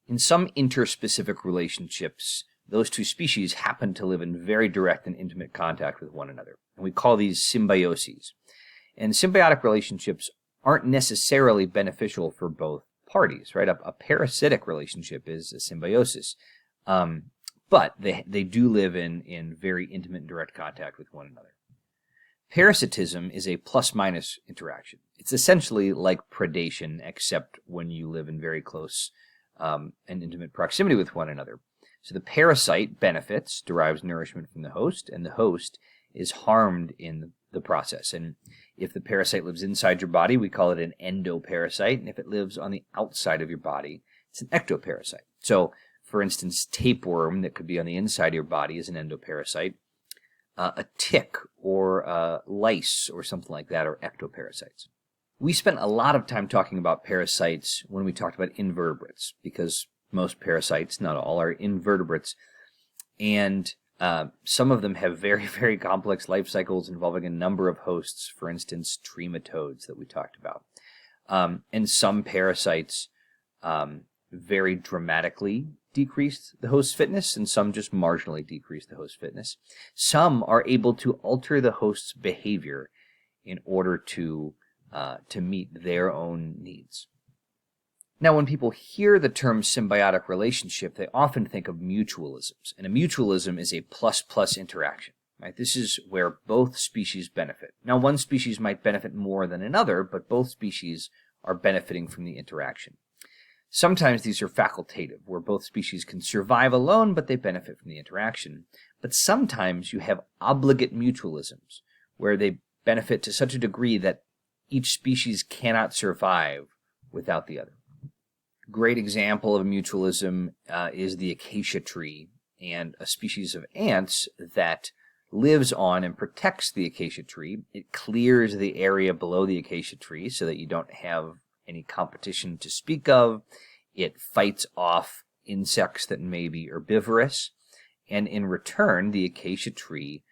In some interspecific relationships, those two species happen to live in very direct and intimate contact with one another. And we call these symbioses. And symbiotic relationships aren't necessarily beneficial for both parties, right? A parasitic relationship is a symbiosis. But they do live in very intimate and direct contact with one another. Parasitism is a plus-minus interaction. It's essentially like predation, except when you live in very close and intimate proximity with one another. So the parasite benefits, derives nourishment from the host, and the host is harmed in the process. And if the parasite lives inside your body, we call it an endoparasite. And if it lives on the outside of your body, it's an ectoparasite. So, for instance, tapeworm that could be on the inside of your body is an endoparasite. A tick or lice or something like that are ectoparasites. We spent a lot of time talking about parasites when we talked about invertebrates, because most parasites, not all, are invertebrates. And some of them have very, very complex life cycles involving a number of hosts, for instance, trematodes that we talked about. And some parasites very dramatically decrease the host's fitness, and some just marginally decrease the host's fitness. Some are able to alter the host's behavior in order to meet their own needs. Now, when people hear the term symbiotic relationship, they often think of mutualisms, and a mutualism is a plus-plus interaction. Right? This is where both species benefit. Now, one species might benefit more than another, but both species are benefiting from the interaction. Sometimes these are facultative, where both species can survive alone, but they benefit from the interaction. But sometimes you have obligate mutualisms, where they benefit to such a degree that each species cannot survive without the other. Great example of mutualism is the acacia tree, and a species of ants that lives on and protects the acacia tree. It clears the area below the acacia tree so that you don't have any competition to speak of. It fights off insects that may be herbivorous, and in return, the acacia tree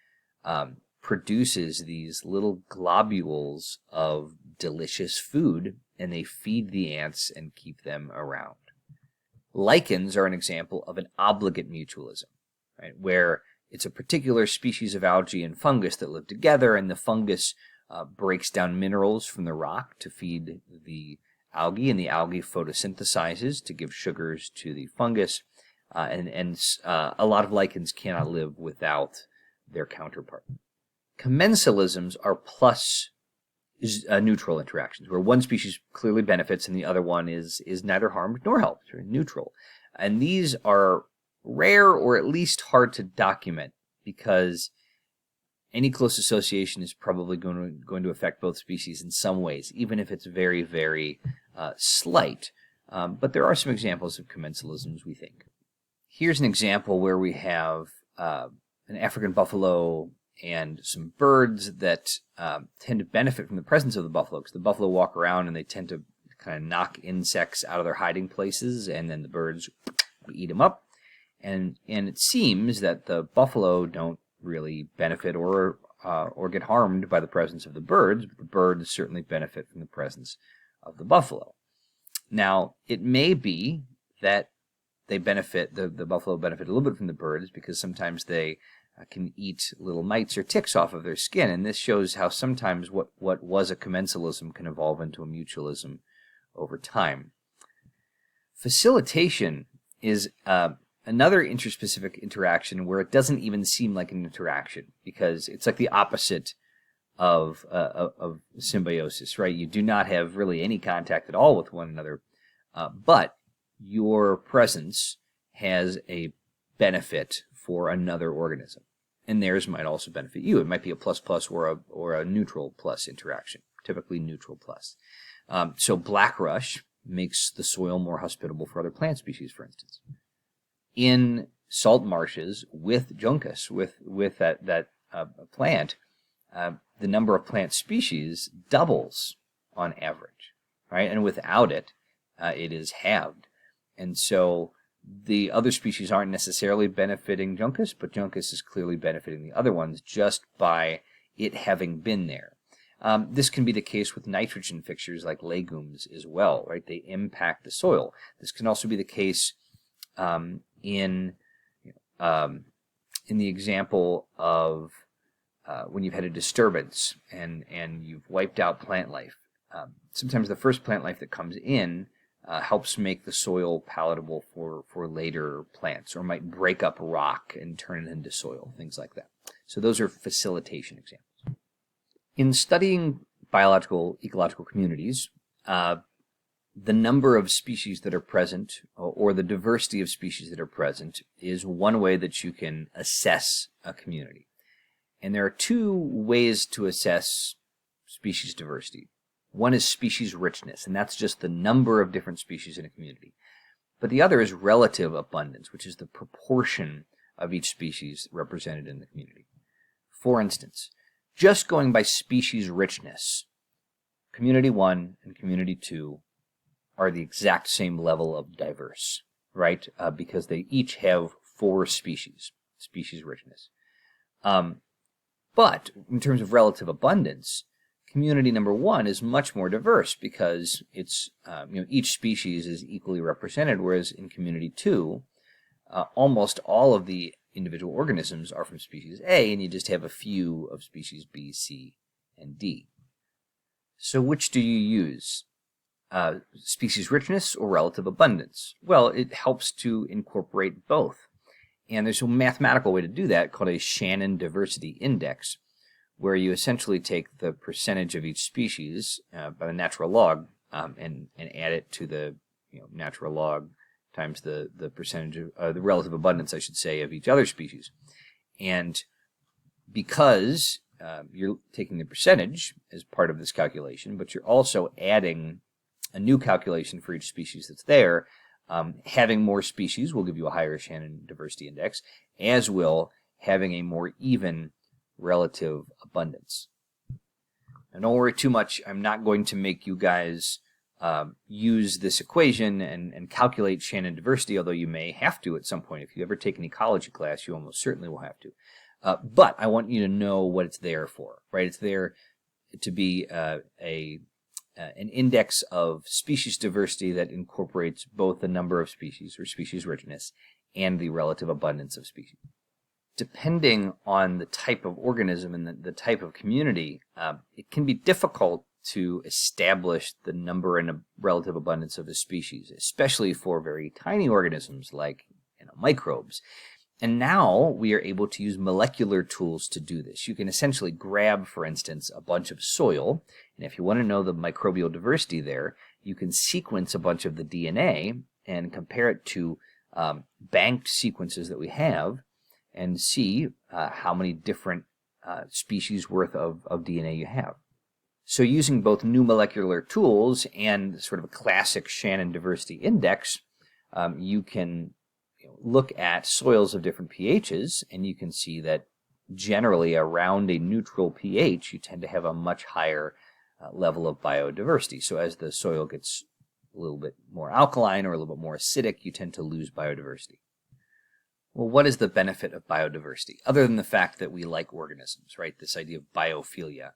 produces these little globules of delicious food, and they feed the ants and keep them around. Lichens are an example of an obligate mutualism, right, where it's a particular species of algae and fungus that live together, and the fungus breaks down minerals from the rock to feed the algae, and the algae photosynthesizes to give sugars to the fungus, and a lot of lichens cannot live without their counterpart. Commensalisms are plus neutral interactions, where one species clearly benefits and the other one is neither harmed nor helped, or neutral. And these are rare, or at least hard to document, because any close association is probably going to affect both species in some ways, even if it's very, very slight. But there are some examples of commensalisms, we think. Here's an example where we have an African buffalo and some birds that tend to benefit from the presence of the buffalo, because the buffalo walk around and they tend to kind of knock insects out of their hiding places, and then the birds eat them up. And it seems that the buffalo don't really benefit or get harmed by the presence of the birds, but the birds certainly benefit from the presence of the buffalo. Now, it may be that they benefit, the buffalo benefit a little bit from the birds, because sometimes they can eat little mites or ticks off of their skin, and this shows how sometimes what was a commensalism can evolve into a mutualism over time. Facilitation is another interspecific interaction where it doesn't even seem like an interaction, because it's like the opposite of symbiosis, right? You do not have really any contact at all with one another, but your presence has a benefit for another organism, and theirs might also benefit you. It might be a plus-plus or a neutral plus interaction, typically neutral plus. So blackrush makes the soil more hospitable for other plant species, for instance. In salt marshes with juncus, with that plant, the number of plant species doubles on average, right? And without it, it is halved. And so the other species aren't necessarily benefiting juncus, but juncus is clearly benefiting the other ones just by it having been there. This can be the case with nitrogen fixtures like legumes as well, right? They impact the soil. This can also be the case in the example of when you've had a disturbance and you've wiped out plant life. Sometimes the first plant life that comes in helps make the soil palatable for later plants, or might break up rock and turn it into soil, things like that. So those are facilitation examples. In studying biological ecological communities, the number of species that are present, or the diversity of species that are present, is one way that you can assess a community. And there are two ways to assess species diversity. One is species richness, and that's just the number of different species in a community. But the other is relative abundance, which is the proportion of each species represented in the community. For instance, just going by species richness, Community 1 and Community 2 are the exact same level of diverse, right? Because they each have 4 species richness. But in terms of relative abundance, Community number 1 is much more diverse because it's each species is equally represented, whereas in Community 2, almost all of the individual organisms are from species A, and you just have a few of species B, C, and D. So which do you use? Species richness or relative abundance? Well, it helps to incorporate both. And there's a mathematical way to do that called a Shannon Diversity Index, where you essentially take the percentage of each species by the natural log and add it to the natural log times the percentage of the relative abundance, I should say, of each other species. And because you're taking the percentage as part of this calculation, but you're also adding a new calculation for each species that's there, having more species will give you a higher Shannon Diversity Index, as will having a more even relative abundance. Now, don't worry too much. I'm not going to make you guys use this equation and calculate Shannon diversity, although you may have to at some point. If you ever take an ecology class, you almost certainly will have to. But I want you to know what it's there for, right? It's there to be an index of species diversity that incorporates both the number of species, or species richness, and the relative abundance of species. Depending on the type of organism and the type of community, it can be difficult to establish the number and relative abundance of a species, especially for very tiny organisms like microbes. And now we are able to use molecular tools to do this. You can essentially grab, for instance, a bunch of soil, and if you want to know the microbial diversity there, you can sequence a bunch of the DNA and compare it to banked sequences that we have, and see how many different species worth of DNA you have. So using both new molecular tools and sort of a classic Shannon Diversity Index, you can look at soils of different pHs, and you can see that generally around a neutral pH, you tend to have a much higher level of biodiversity. So as the soil gets a little bit more alkaline or a little bit more acidic, you tend to lose biodiversity. Well, what is the benefit of biodiversity, other than the fact that we like organisms, right? This idea of biophilia.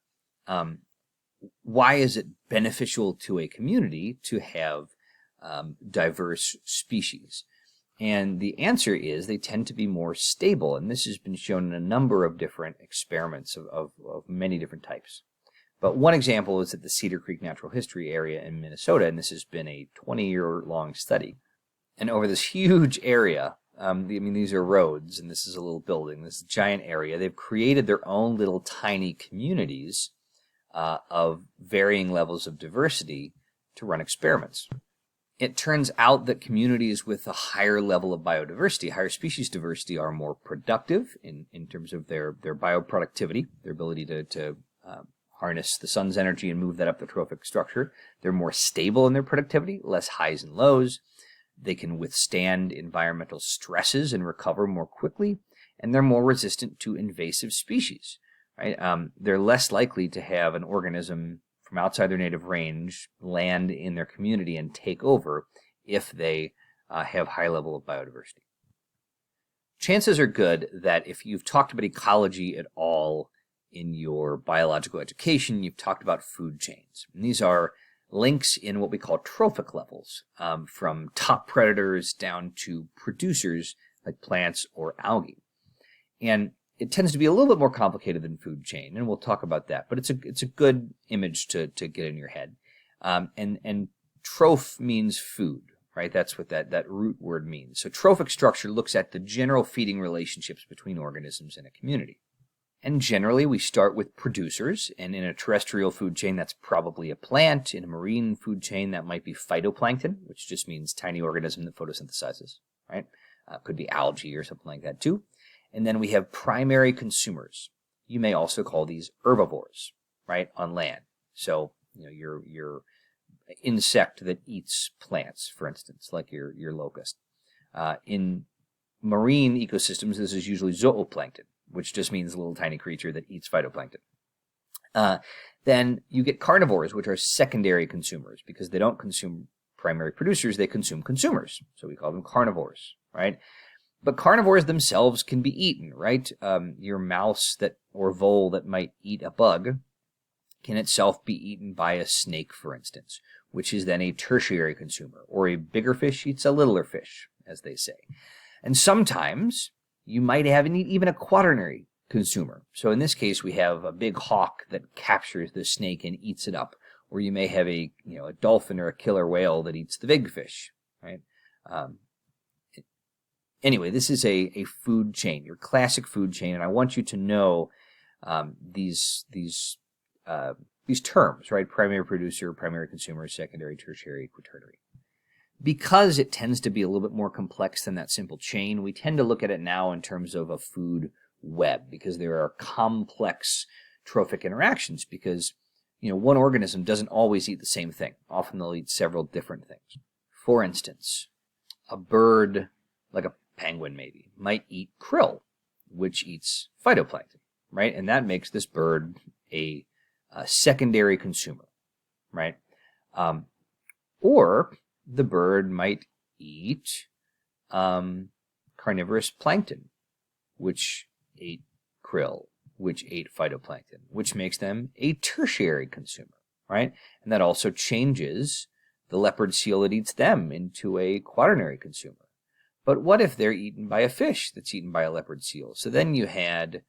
Why is it beneficial to a community to have diverse species? And the answer is they tend to be more stable, and this has been shown in a number of different experiments of many different types. But one example is at the Cedar Creek Natural History Area in Minnesota, and this has been a 20-year-long study. And over this huge area, these are roads, and this is a little building, this giant area, they've created their own little tiny communities of varying levels of diversity to run experiments. It turns out that communities with a higher level of biodiversity, higher species diversity, are more productive in terms of their bioproductivity, their ability to harness the sun's energy and move that up the trophic structure. They're more stable in their productivity, less highs and lows. They can withstand environmental stresses and recover more quickly, and they're more resistant to invasive species. Right? They're less likely to have an organism from outside their native range land in their community and take over if they have high level of biodiversity. Chances are good that if you've talked about ecology at all in your biological education, you've talked about food chains. And these are links in what we call trophic levels, from top predators down to producers like plants or algae. And it tends to be a little bit more complicated than food chain, and we'll talk about that. But it's a good image to get in your head. And troph means food, right? That's what that root word means. So trophic structure looks at the general feeding relationships between organisms in a community. And generally, we start with producers, and in a terrestrial food chain, that's probably a plant. In a marine food chain, that might be phytoplankton, which just means tiny organism that photosynthesizes, right? Could be algae or something like that too. And then we have primary consumers. You may also call these herbivores, right, on land. So, your insect that eats plants, for instance, like your locust. In marine ecosystems, this is usually zooplankton, which just means a little tiny creature that eats phytoplankton. Then you get carnivores, which are secondary consumers, because they don't consume primary producers, they consume consumers. So we call them carnivores, right? But carnivores themselves can be eaten, right? Your mouse or vole that might eat a bug can itself be eaten by a snake, for instance, which is then a tertiary consumer, or a bigger fish eats a littler fish, as they say. And sometimes you might have even a quaternary consumer. So in this case, we have a big hawk that captures the snake and eats it up. Or you may have a dolphin or a killer whale that eats the big fish, right? Anyway, this is a food chain, your classic food chain, and I want you to know these terms, right? Primary producer, primary consumer, secondary, tertiary, quaternary. Because it tends to be a little bit more complex than that simple chain, we tend to look at it now in terms of a food web, because there are complex trophic interactions, because one organism doesn't always eat the same thing. Often they'll eat several different things. For instance, a bird, like a penguin maybe, might eat krill, which eats phytoplankton, right? And that makes this bird a secondary consumer, right? Or the bird might eat carnivorous plankton, which ate krill, which ate phytoplankton, which makes them a tertiary consumer, right? And that also changes the leopard seal that eats them into a quaternary consumer. But what if they're eaten by a fish that's eaten by a leopard seal? So then you had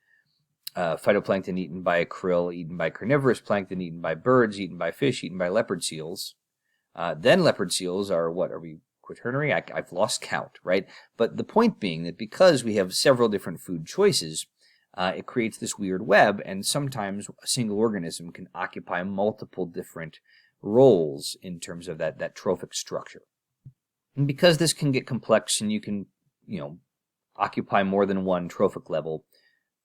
phytoplankton eaten by a krill, eaten by carnivorous plankton, eaten by birds, eaten by fish, eaten by leopard seals. Then leopard seals are what? Are we quaternary? I've lost count, right? But the point being that because we have several different food choices, it creates this weird web, and sometimes a single organism can occupy multiple different roles in terms of that trophic structure. And because this can get complex and you can, occupy more than one trophic level,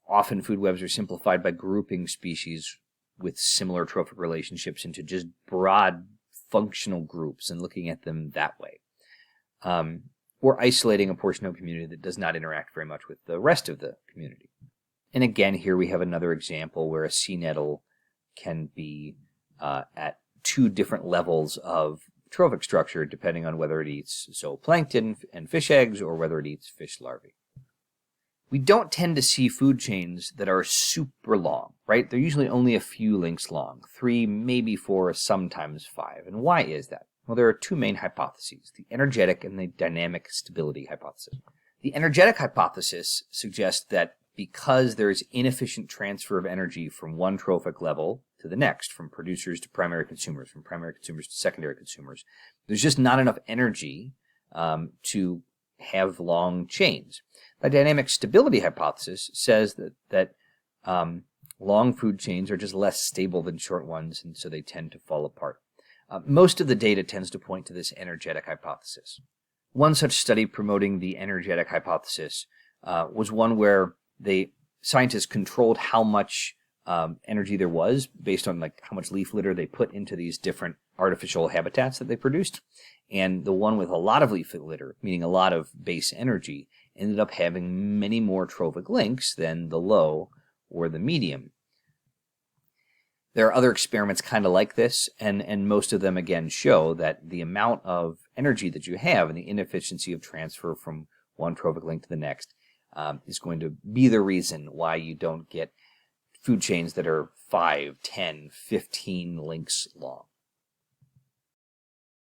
often food webs are simplified by grouping species with similar trophic relationships into just broad functional groups and looking at them that way. Or isolating a portion of a community that does not interact very much with the rest of the community. And again, here we have another example where a sea nettle can be at two different levels of trophic structure, depending on whether it eats zooplankton and fish eggs or whether it eats fish larvae. We don't tend to see food chains that are super long, right? They're usually only a few links long, 3, maybe 4, sometimes 5. And why is that? Well, there are two main hypotheses, the energetic and the dynamic stability hypothesis. The energetic hypothesis suggests that because there is inefficient transfer of energy from one trophic level to the next, from producers to primary consumers, from primary consumers to secondary consumers, there's just not enough energy to have long chains. The dynamic stability hypothesis says that long food chains are just less stable than short ones, and so they tend to fall apart. Most of the data tends to point to this energetic hypothesis. One such study promoting the energetic hypothesis was one where scientists controlled how much energy there was based on how much leaf litter they put into these different artificial habitats that they produced. And the one with a lot of leaf litter, meaning a lot of base energy, ended up having many more trophic links than the low or the medium. There are other experiments kind of like this, and most of them again show that the amount of energy that you have and the inefficiency of transfer from one trophic link to the next is going to be the reason why you don't get food chains that are 5, 10, 15 links long.